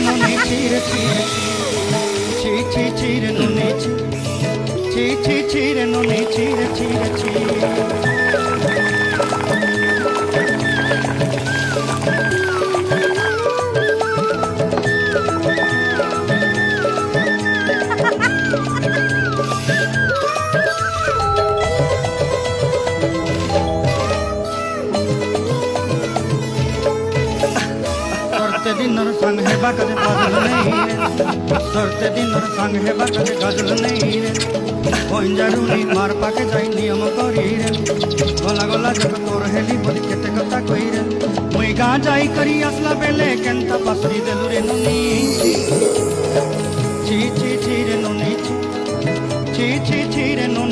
নুনি চিরে চিরে ছি ছি চিরে নুনি ছি ছি চিরে নুনি চিরে চিরে ছি दिनर संग है बकरे बदल नहीं रे धरते दिनर संग है बकरे गजल नहीं रे कोई जरूरी मार पाके जाई नियम करी रे गला गला जब तोर हेली बोली केते कथा कई रे मुई गा जाई करी असला बेले केंता पसरी देलु रे नुनी ची ची ची रे नुनी ची ची ची रे नुनी